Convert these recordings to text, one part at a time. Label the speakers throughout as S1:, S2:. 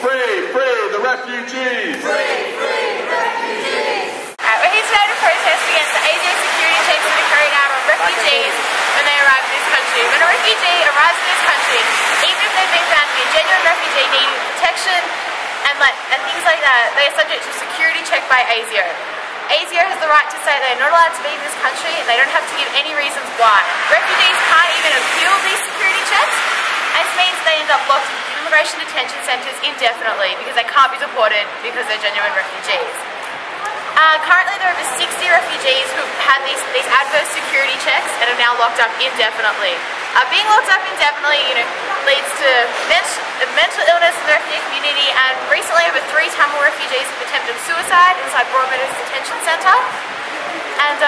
S1: Free the refugees!
S2: Free refugees! We're here today to protest against the ASIO security checks that are carried out on refugees when they arrive in this country. When a refugee arrives in this country, even if they've been found to be a genuine refugee needing protection and things like that, they are subject to security check by ASIO. ASIO has the right to say they're not allowed to be in this country and they don't have to give any reasons why. Refugees can't even appeal these security checks, and this means they end up locked in immigration detention centres indefinitely because they can't be deported because they're genuine refugees. Currently there are over 60 refugees who've had these adverse security checks and are now locked up indefinitely. Being locked up indefinitely, leads to mental illness in the refugee community, and recently over 3 Tamil refugees have attempted suicide inside Broadmeadows Detention Centre, and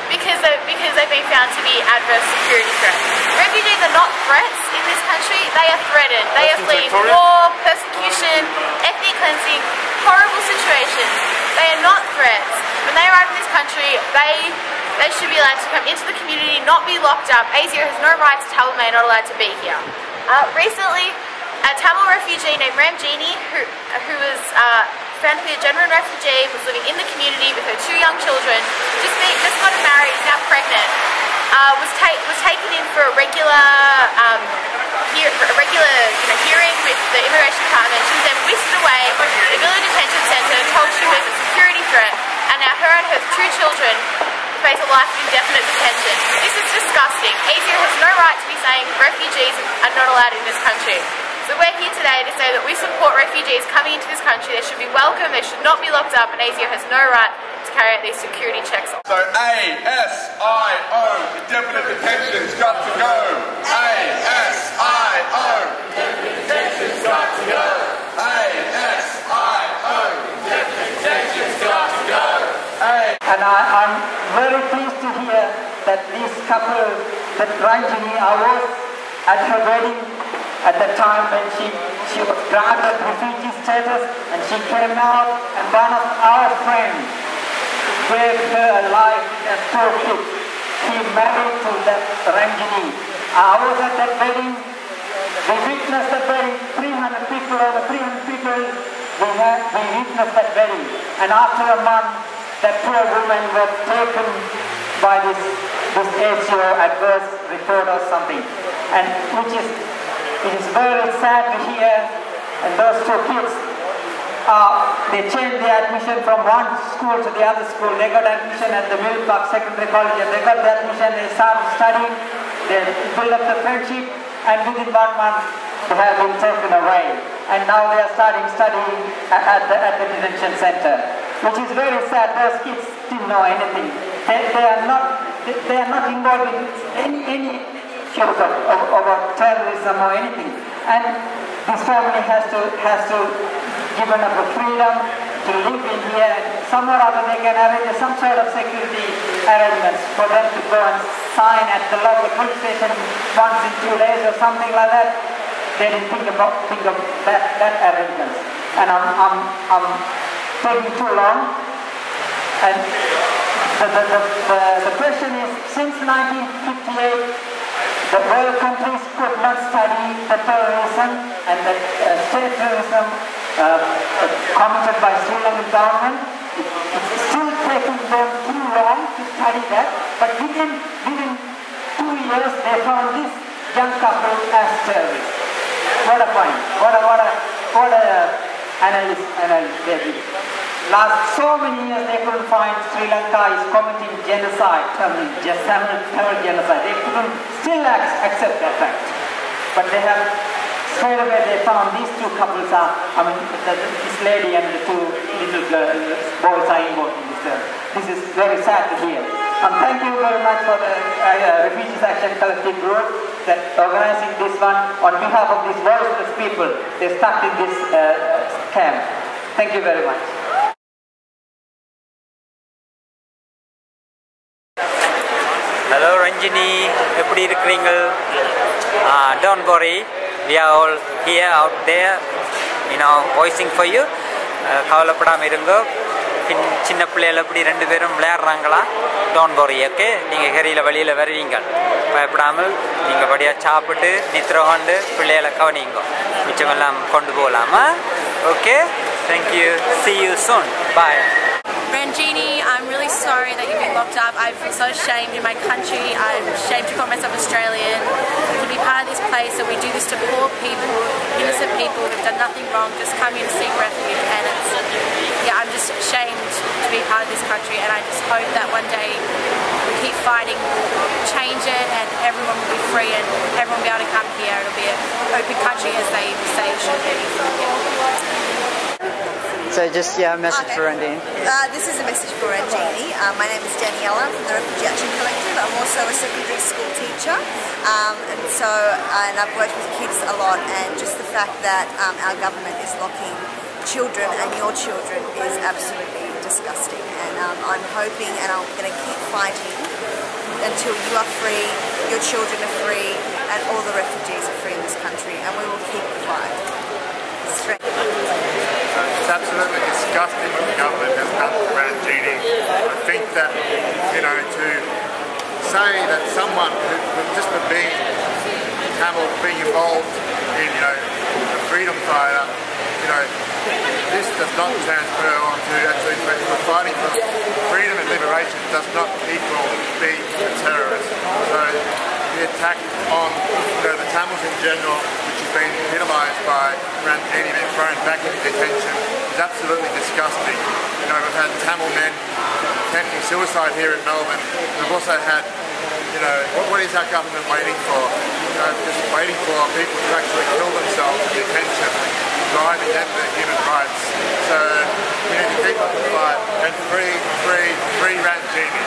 S2: because they've been found to be adverse security threats. Refugees are not threats in this country, they are threatened. They are fleeing war, persecution, ethnic cleansing, horrible situations. They are not threats. When they arrive in this country, they should be allowed to come into the community, not be locked up. ASIO has no right to tell them they're not allowed to be here. Recently, a Tamil refugee named Ranjini, who was found to be a genuine refugee, was living in the community with her 2 young children, just got married, is now pregnant, was taken in for a regular hearing with the immigration department. She was then whisked away to the village detention centre, told she was a security threat, and now her and her 2 children face a life of indefinite detention. This is disgusting. ASIO has no right to be saying refugees are not allowed in this country. So we're here today to say that we support refugees coming into this country. They should be welcome, they should not be locked up, and ASIO has no right to carry out these security checks.
S1: So ASIO, indefinite detention's got to go. ASIO, indefinite detention's got to go. ASIO, indefinite detention's got to go.
S3: And I'm very pleased to hear that this couple, that Ranjini, I was at her wedding at the time when she was granted refugee status, and she came out, and one of our friends gave her a life as 2 kids. He married to that Ranjini. I was at that wedding. We witnessed that wedding. 300 people, over 300 people, we witnessed that wedding. And after a month, that poor woman was taken by this ASIO adverse report or something, and it is very sad to hear. And those 2 kids, they changed their admission from one school to the other school. They got admission at the Mill Park Secondary College, and they got the admission. They started studying. They built up the friendship, and within 1 month, they have been taken away. And now they are starting studying at the detention center, which is very sad. Those kids didn't know anything. They are not involved in any issues of terrorism or anything. And this family has to given up the freedom to live in here. Somewhere or other they can arrange some sort of security arrangements for them to go and sign at the local police station once in 2 days or something like that. They didn't think of that arrangement. And I'm taking too long. And the question is, since 1958, the world countries could not study the terrorism and the state terrorism committed by Sri Lankan government. It's still taking them too long to study that. But within 2 years, they found this young couple as terrorists. What a point! What a analysis they did. Last so many years they couldn't find Sri Lanka is committing genocide, Tamil genocide. They couldn't still accept that fact. But they have, straight away they found these 2 couples are, this lady and the 2 little boys are involved in this. This is very sad to hear. Thank you very much for the Refugee Action Collective group that organizing this one on behalf of these voiceless people. They started this camp. Thank you very much.
S4: Hello Ranjini, எப்படி இருக்கிறீங்க? Don't worry, we are all here out there, voicing for you. கவலைப்படாம இருங்க. சின்ன பிள்ளைகள் அப்படி 2 பேரும் விளையாடுறாங்களா? Don't worry, okay? நீங்கள் ஹெரியில் வெளியில் வருவீங்க, பயப்படாமல் நீங்கள் படியாக சாப்பிட்டு நித்திர கொண்டு பிள்ளைகளை கவனிங்க, மிச்சமெல்லாம் கொண்டு போகலாமா? Okay, thank you, see you soon, bye.
S2: Ranjini, I'm really sorry that you've been locked up. I feel so ashamed in my country. I'm ashamed to call myself Australian. To be part of this place, and we do this to poor people, innocent people who've done nothing wrong, just come here to seek refuge. And it's, yeah, I'm just ashamed to be part of this country. And I just hope that one day we keep fighting, we'll change it, and everyone will be free, and everyone will be able to come here. It'll be an open country as they say it should be.
S5: So just, yeah, a message for Ranjini.
S6: This is a message for Ranjini. My name is Daniela from the Refugee Action Collective. I'm also a secondary school teacher, and I've worked with kids a lot, and just the fact that our government is locking children and your children is absolutely disgusting. And I'm hoping, and I'm going to keep fighting until you are free, your children are free, and all the refugees are free in this country, and we will keep the fight.
S7: It's absolutely disgusting what the government has done to Ranjini. I think that, to say that someone who just for being Tamil, being involved in, a freedom fighter, this does not transfer on to actually fighting for freedom and liberation does not equal being a terrorist. So the attack on the Tamils in general, which has been epitomised by Ranjini being thrown back into detention, is absolutely disgusting. We've had Tamil men attempting suicide here in Melbourne. We've also had, what is our government waiting for? Just waiting for people to actually kill themselves in detention, driving them their human rights. So we need to keep up the fight and free Ranjini.